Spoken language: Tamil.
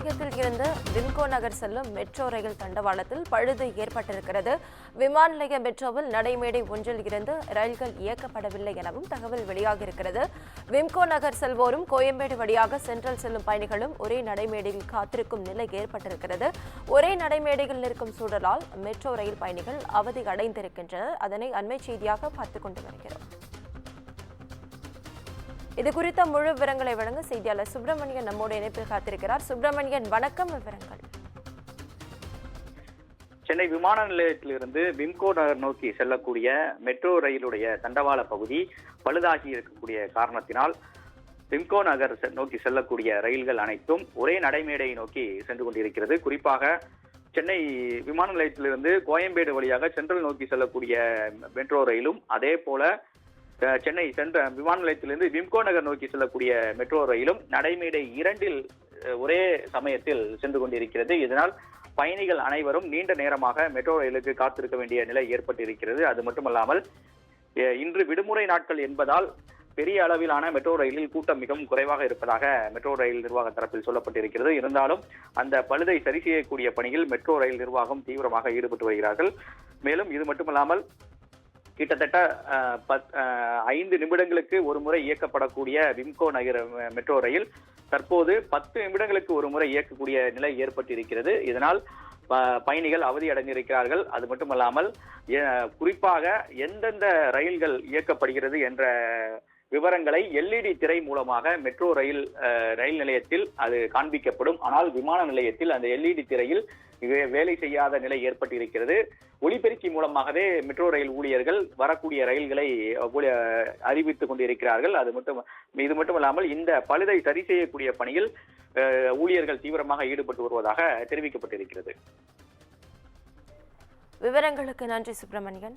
நிலையத்தில் இருந்து விம்கோ நகர் செல்லும் மெட்ரோ ரயில் தண்டவாளத்தில் பழுது ஏற்பட்டிருக்கிறது. விமான நிலைய மெட்ரோவில் நடைமேடை ஒன்றில் இருந்து ரயில்கள் இயக்கப்படவில்லை எனவும் தகவல் வெளியாகியிருக்கிறது. விம்கோ நகர் செல்வோரும் கோயம்பேடு வழியாக சென்ட்ரல் செல்லும் பயணிகளும் ஒரே நடைமேடையில் காத்திருக்கும் நிலை ஏற்பட்டிருக்கிறது. ஒரே நடைமேடையில் இருக்கும் சூழலால் மெட்ரோ ரயில் பயணிகள் அவதி அடைந்திருக்கின்றனர். அதனை அண்மை செய்தியாக பார்த்துக் கொண்டு வருகிறோம். இது குறித்த முழு விவரங்களை வழங்க செய்தியாளர் சுப்பிரமணியன் நம்மோடு இணைப்பில் காத்திருக்கிறார். சுப்பிரமணியன், வணக்கம். விவரங்கள். சென்னை விமான நிலையத்திலிருந்து விம்கோ நகர் நோக்கி செல்லக்கூடிய மெட்ரோ ரயிலுடைய தண்டவாள பகுதி பழுதாகி இருக்கக்கூடிய காரணத்தினால் விம்கோ நகர் நோக்கி செல்லக்கூடிய ரயில்கள் அனைத்தும் ஒரே நடைமேடையை நோக்கி சென்று கொண்டிருக்கிறது. குறிப்பாக சென்னை விமான நிலையத்திலிருந்து கோயம்பேடு வழியாக சென்ட்ரல் நோக்கி செல்லக்கூடிய மெட்ரோ ரயிலும், அதே போல சென்னை விமான நிலையத்திலிருந்து விம்கோ நகர் நோக்கி செல்லக்கூடிய மெட்ரோ ரயிலும் நடைமேடை 2இல் ஒரே சமயத்தில் சென்று கொண்டிருக்கிறது. இதனால் பயணிகள் அனைவரும் நீண்ட நேரமாக மெட்ரோ ரயிலுக்கு காத்திருக்க வேண்டிய நிலை ஏற்பட்டிருக்கிறது. அது மட்டுமல்லாமல் இன்று விடுமுறை நாட்கள் என்பதால் பெரிய அளவிலான மெட்ரோ ரயிலில் கூட்டம் மிகவும் குறைவாக இருப்பதாக மெட்ரோ ரயில் நிர்வாக தரப்பில் சொல்லப்பட்டிருக்கிறது. இருந்தாலும் அந்த பழுதை சரி செய்யக்கூடிய பணியில் மெட்ரோ ரயில் நிர்வாகம் தீவிரமாக ஈடுபட்டு வருகிறார்கள். மேலும் இது மட்டுமல்லாமல் கிட்டத்தட்ட 5 நிமிடங்களுக்கு ஒரு முறை இயக்கப்படக்கூடிய விம்கோ நகர் மெட்ரோ ரயில் தற்போது 10 நிமிடங்களுக்கு ஒரு முறை இயக்கக்கூடிய நிலை ஏற்பட்டிருக்கிறது. இதனால் பயணிகள் அவதி அடைந்திருக்கிறார்கள். அது மட்டுமல்லாமல் குறிப்பாக எந்தெந்த ரயில்கள் இயக்கப்படுகிறது என்ற விவரங்களை LED திரை மூலமாக மெட்ரோ ரயில் நிலையத்தில் அது காண்பிக்கப்படும். ஆனால் விமான நிலையத்தில் அந்த LED திரையில் வேலை செய்யாத நிலை ஏற்பட்டிருக்கிறது. ஒலிபெருக்கி மூலமாகவே மெட்ரோ ரயில் ஊழியர்கள் வரக்கூடிய ரயில்களை அறிவித்துக் கொண்டிருக்கிறார்கள். இது மட்டுமல்லாமல் இந்த பழுதை சரி செய்யக்கூடிய பணியில் ஊழியர்கள் தீவிரமாக ஈடுபட்டு வருவதாக தெரிவிக்கப்பட்டிருக்கிறது. விவரங்களுக்கு நன்றி சுப்பிரமணியன்.